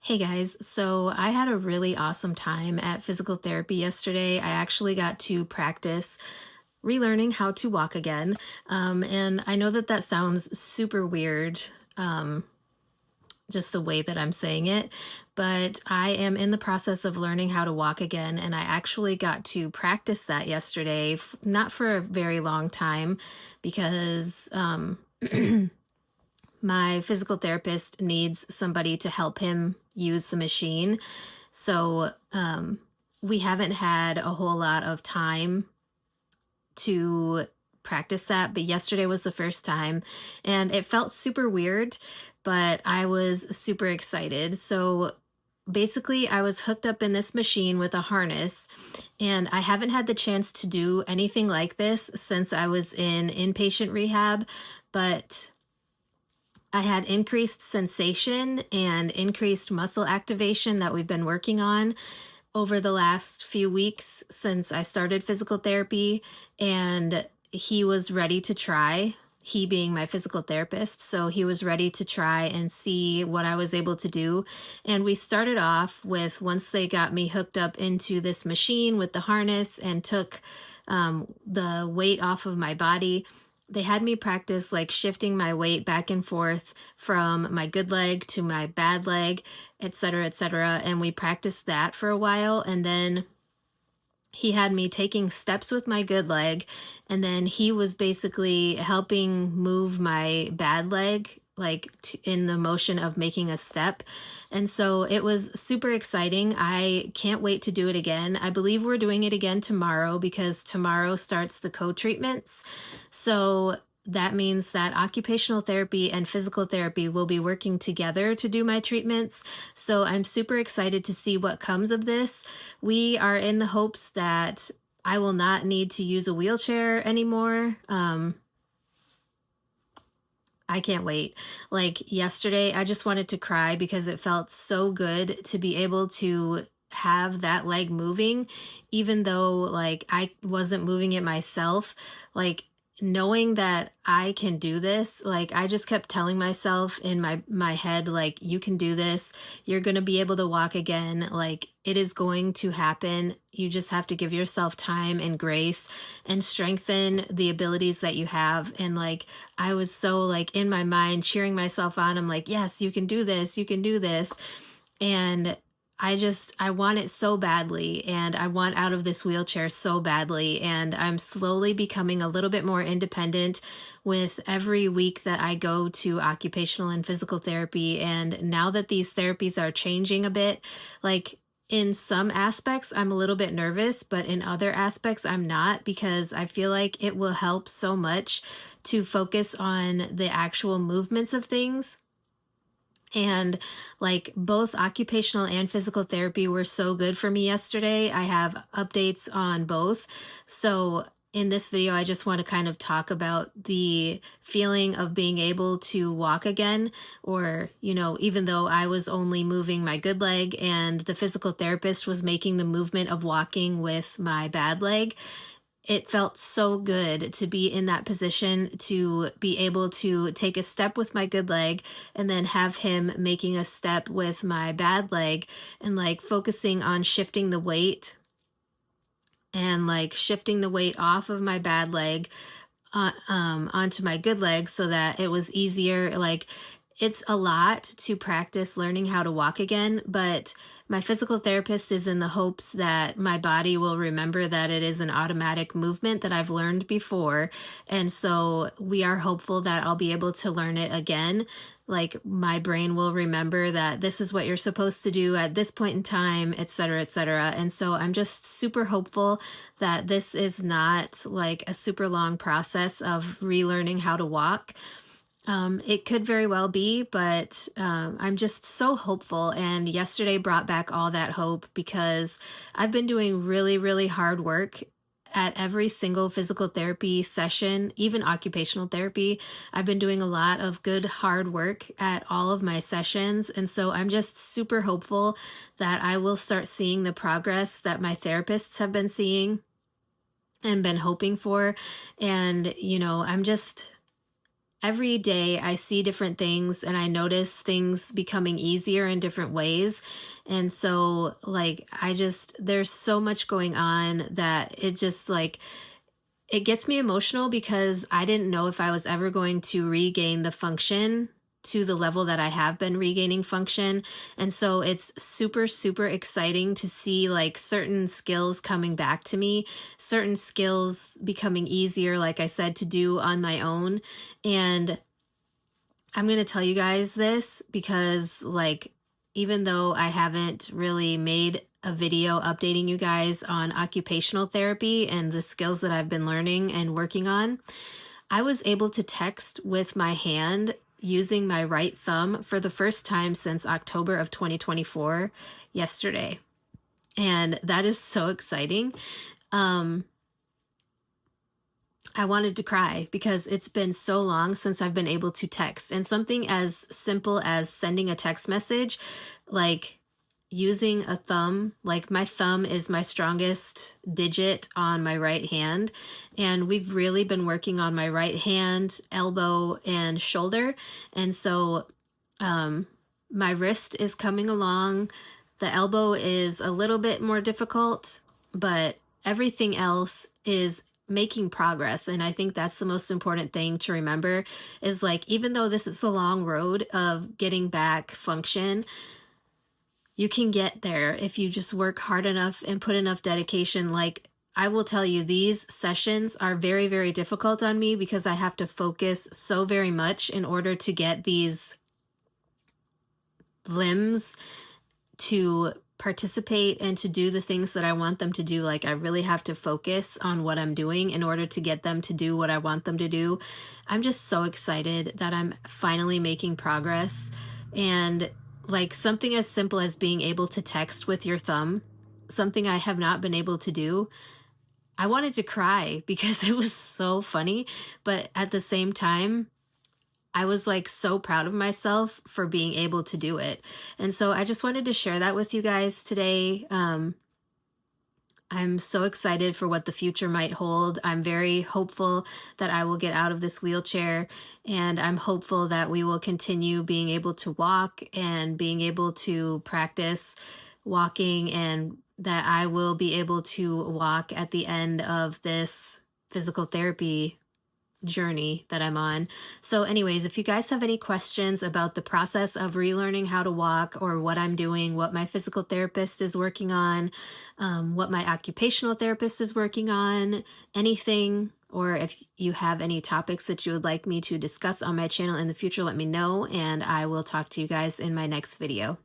Hey guys, so I had a really awesome time at physical therapy yesterday. I actually got to practice relearning how to walk again. And I know that that sounds super weird, um, just the way that I'm saying it, but I am in the process of learning how to walk again. And I actually got to practice that yesterday, not for a very long time, because my physical therapist needs somebody to help him use the machine. So we haven't had a whole lot of time to practice that, but yesterday was the first time and it felt super weird, but I was super excited. So basically, I was hooked up in this machine with a harness, and I haven't had the chance to do anything like this since I was in inpatient rehab, but I had increased sensation and increased muscle activation that we've been working on over the last few weeks since I started physical therapy. And he was ready to try, he being my physical therapist. So he was ready to try and see what I was able to do. And we started off with, once they got me hooked up into this machine with the harness and took the weight off of my body, they had me practice like shifting my weight back and forth from my good leg to my bad leg, et cetera, et cetera. And we practiced that for a while. And then he had me taking steps with my good leg. And then he was basically helping move my bad leg, like in the motion of making a step. And so it was super exciting. I can't wait to do it again. I believe we're doing it again tomorrow because tomorrow starts the co-treatments. So that means that occupational therapy and physical therapy will be working together to do my treatments. So I'm super excited to see what comes of this. We are in the hopes that I will not need to use a wheelchair anymore. I can't wait. Like yesterday, I just wanted to cry because it felt so good to be able to have that leg moving, even though like I wasn't moving it myself. Like knowing that I can do this, like I just kept telling myself in my head, like, you can do this, you're going to be able to walk again, like it is going to happen. You just have to give yourself time and grace and strengthen the abilities that you have. And like I was so like in my mind cheering myself on. I'm like, yes, you can do this, you can do this. And I want it so badly, and I want out of this wheelchair so badly, and I'm slowly becoming a little bit more independent with every week that I go to occupational and physical therapy. And now that these therapies are changing a bit, like in some aspects I'm a little bit nervous, but in other aspects I'm not, because I feel like it will help so much to focus on the actual movements of things. And like both occupational and physical therapy were so good for me yesterday. I have updates on both. So in this video, I just want to kind of talk about the feeling of being able to walk again, or, even though I was only moving my good leg and the physical therapist was making the movement of walking with my bad leg, it felt so good to be in that position, to be able to take a step with my good leg and then have him making a step with my bad leg, and like focusing on shifting the weight and like shifting the weight off of my bad leg onto my good leg so that it was easier. Like it's a lot to practice learning how to walk again, but my physical therapist is in the hopes that my body will remember that it is an automatic movement that I've learned before. And so we are hopeful that I'll be able to learn it again. Like my brain will remember that this is what you're supposed to do at this point in time, et cetera, et cetera. And so I'm just super hopeful that this is not like a super long process of relearning how to walk. It could very well be, but I'm just so hopeful. And yesterday brought back all that hope because I've been doing really, really hard work at every single physical therapy session, even occupational therapy. I've been doing a lot of good, hard work at all of my sessions. And so I'm just super hopeful that I will start seeing the progress that my therapists have been seeing and been hoping for. And, I'm just every day I see different things and I notice things becoming easier in different ways. And so, like, there's so much going on that it just like, it gets me emotional because I didn't know if I was ever going to regain the function to the level that I have been regaining function. And so it's super, super exciting to see like certain skills coming back to me, certain skills becoming easier, like I said, to do on my own. And I'm going to tell you guys this because, like, even though I haven't really made a video updating you guys on occupational therapy and the skills that I've been learning and working on, I was able to text with my hand using my right thumb for the first time since October of 2024 yesterday. And that is so exciting. Um, I wanted to cry because it's been so long since I've been able to text. And something as simple as sending a text message, like using a thumb, like my thumb is my strongest digit on my right hand. And we've really been working on my right hand, elbow, and shoulder. And so um, my wrist is coming along. The elbow is a little bit more difficult, but everything else is making progress. And I think that's the most important thing to remember is like, even though this is a long road of getting back function, you can get there if you just work hard enough and put enough dedication. Like, I will tell you, these sessions are very, very difficult on me because I have to focus so very much in order to get these limbs to participate and to do the things that I want them to do. Like, I really have to focus on what I'm doing in order to get them to do what I want them to do. I'm just so excited that I'm finally making progress. And like something as simple as being able to text with your thumb, something I have not been able to do. I wanted to cry because it was so funny, but at the same time, I was like so proud of myself for being able to do it. And so I just wanted to share that with you guys today. I'm so excited for what the future might hold. I'm very hopeful that I will get out of this wheelchair, and I'm hopeful that we will continue being able to walk and being able to practice walking, and that I will be able to walk at the end of this physical therapy journey that I'm on. So, anyways, if you guys have any questions about the process of relearning how to walk or what I'm doing, what my physical therapist is working on, what my occupational therapist is working on, anything, or if you have any topics that you would like me to discuss on my channel in the future, let me know, and I will talk to you guys in my next video.